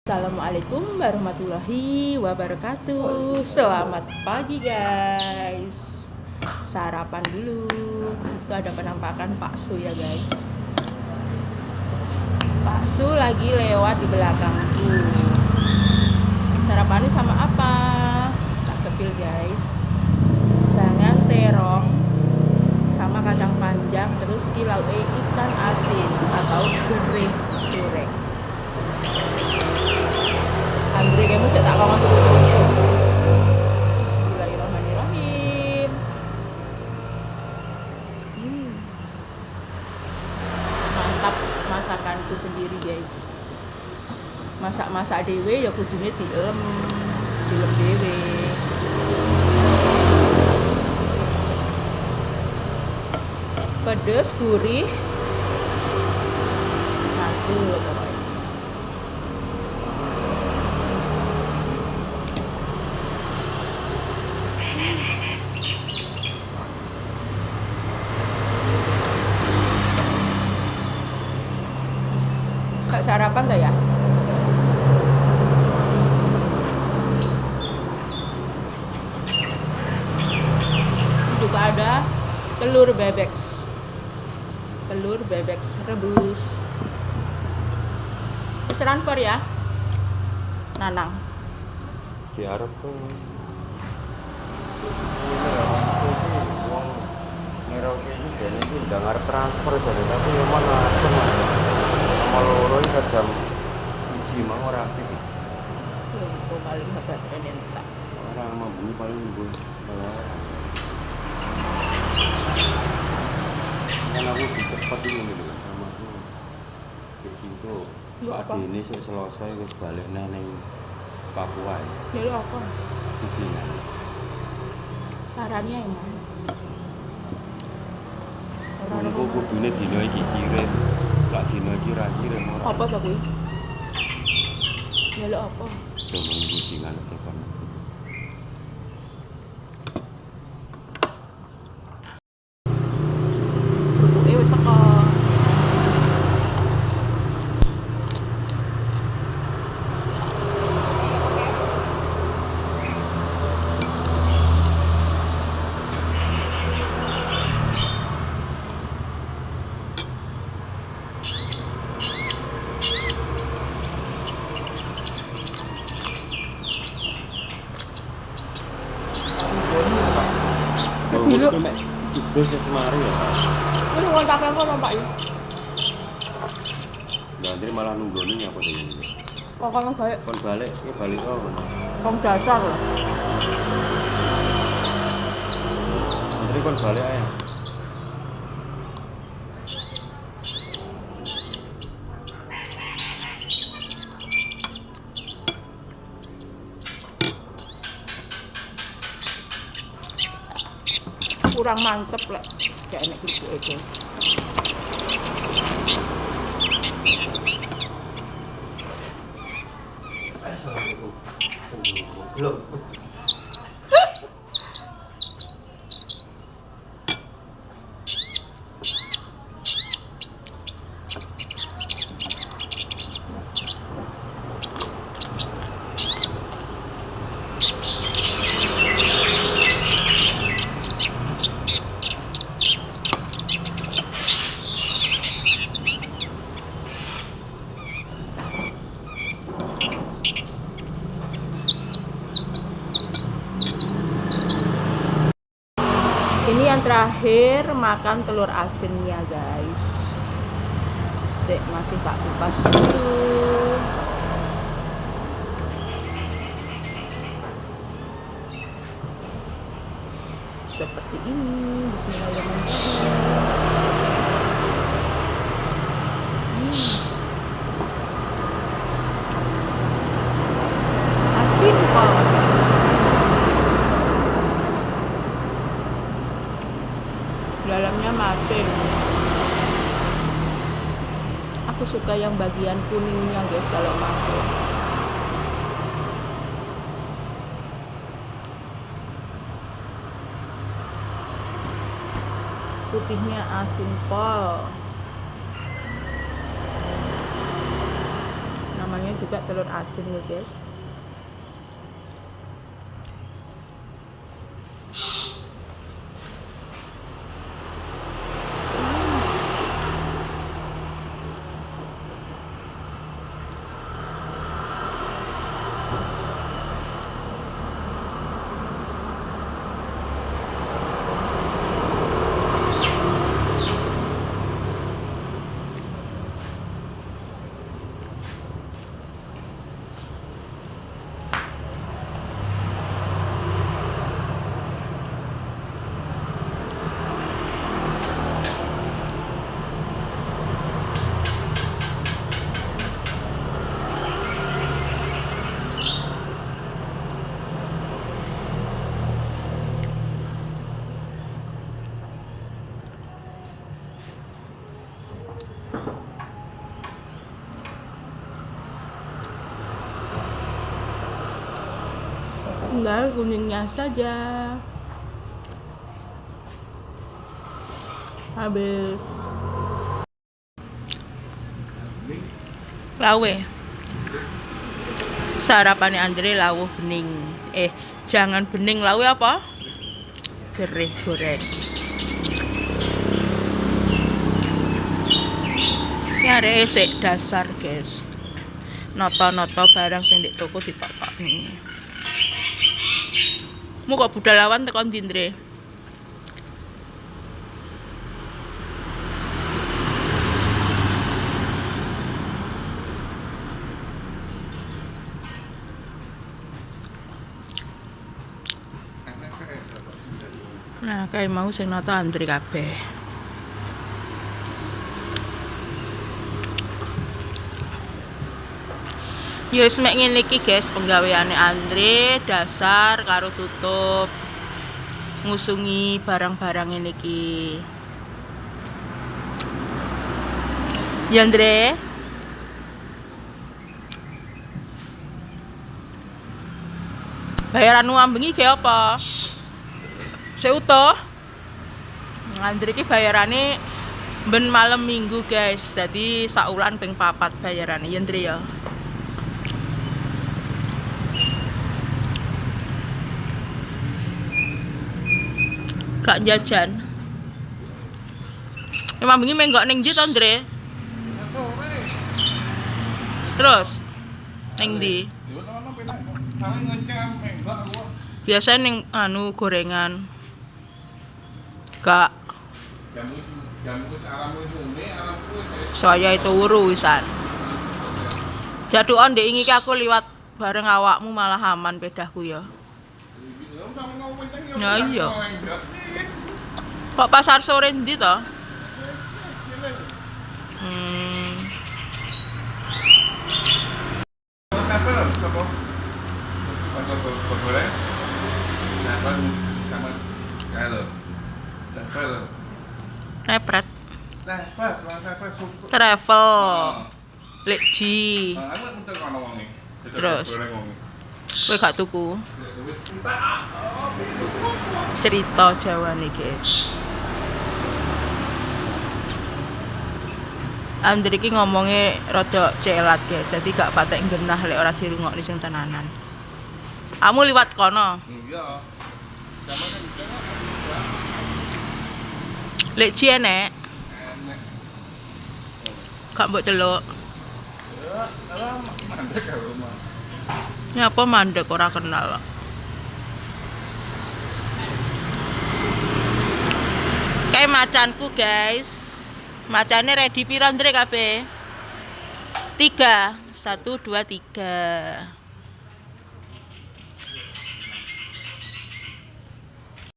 Assalamualaikum warahmatullahi wabarakatuh. Selamat pagi guys. Sarapan dulu. Itu ada penampakan Pak Su ya guys. Pak Su lagi lewat di belakangku. Sarapannya sama apa? Tak sepil guys. Jangan terong sama kacang panjang, terus kilau ikan asin atau goreng. Anggre kamu saya tak kawan dulu. Bismillahirrahmanirrahim. Mantap masakanku sendiri guys. Masak dewe ya kudune dilem dewe. Pedes, gurih, satu pokoknya. Kak sarapan gak ya? Juga ada telur bebek rebus. Pesanan per ya, Nanang. Di Arab tuh Merauke ini jadi itu udah ngarep transfer jadi tapi memang ada sama loro ini jam uji mah orang aktif Itu paling hebat renenta. orang mau beli paling beli kan aku di cepat ini gitu sama aku kayak gitu Pak ini selesai terus balik neng Papua ya lu apa? ujian Sarannya emang aku kudune dino iki kirim sak dino iki ra kirim ora apa to kuwi? Ya lu apa? coba ujian telepon Bukuke wis teko. Dulu itu Semari ya Pak. lu ngontak aku sama Pak ini. Nanti malah nungguin apa tadi? Kok kan baik Kon balik, ini balik apa? kom dasar loh. Nanti kon balik aja. Kurang mantep lah. Kayak enak gitu itu. Assalamualaikum. Belum. Ini yang terakhir makan telur asinnya guys. Masih tak kupas dulu. Seperti ini. Bismillahirrahmanirrahim. Asin banget. Dalamnya masin. Aku suka yang bagian kuningnya guys kalau masuk. Putihnya asin pol. Nama namanya juga telur asin ya guys. Tinggal kuningnya saja. Habis. Lawe. Sarapannya Andre lawuh bening. Jangan bening, lawe apa? Gereh goreng. Ini ada esek dasar guys. Noto-noto barang sing di toko ditok-tok nih. Mu kok budal lawan tekan Dindre. Nah, kayak mau sing noto Andre kabeh. Ya wis mek ngene iki guys penggaweane Andre, dasar karo tutup ngusungi barang-barang ini iki. Ya Andre. Bayaranmu ambengi ge apa? Seutuh. Andre iki bayarane ben malam minggu guys. Jadi saulan ping 4 bayarane ya Andre ya. Gak jajan. Emang bengi menggok ning ndi to, Andre? Terus ning ndi? Biasa ning anu gorengan. Gak. Saya itu urusan. Jadukan ndek iki aku liwat bareng awakmu malah aman pedahku ya. Ya iya. Kok pasar sore ndi to? Nepret. Travel. Lekji. Terus. Kowe gak tuku. Cerita Jawa nih guys. Andre iki ngomongnya rada celat guys, jadi gak patek genah lek ora dirungokne sing tenanan. Kamu liwat kono? Iya. Lek enek. Gak mbok delok. Ya apa mandek ora kenal. Kayak macanku guys. Macane ready piro Andre kabeh? 3. 1 2 3.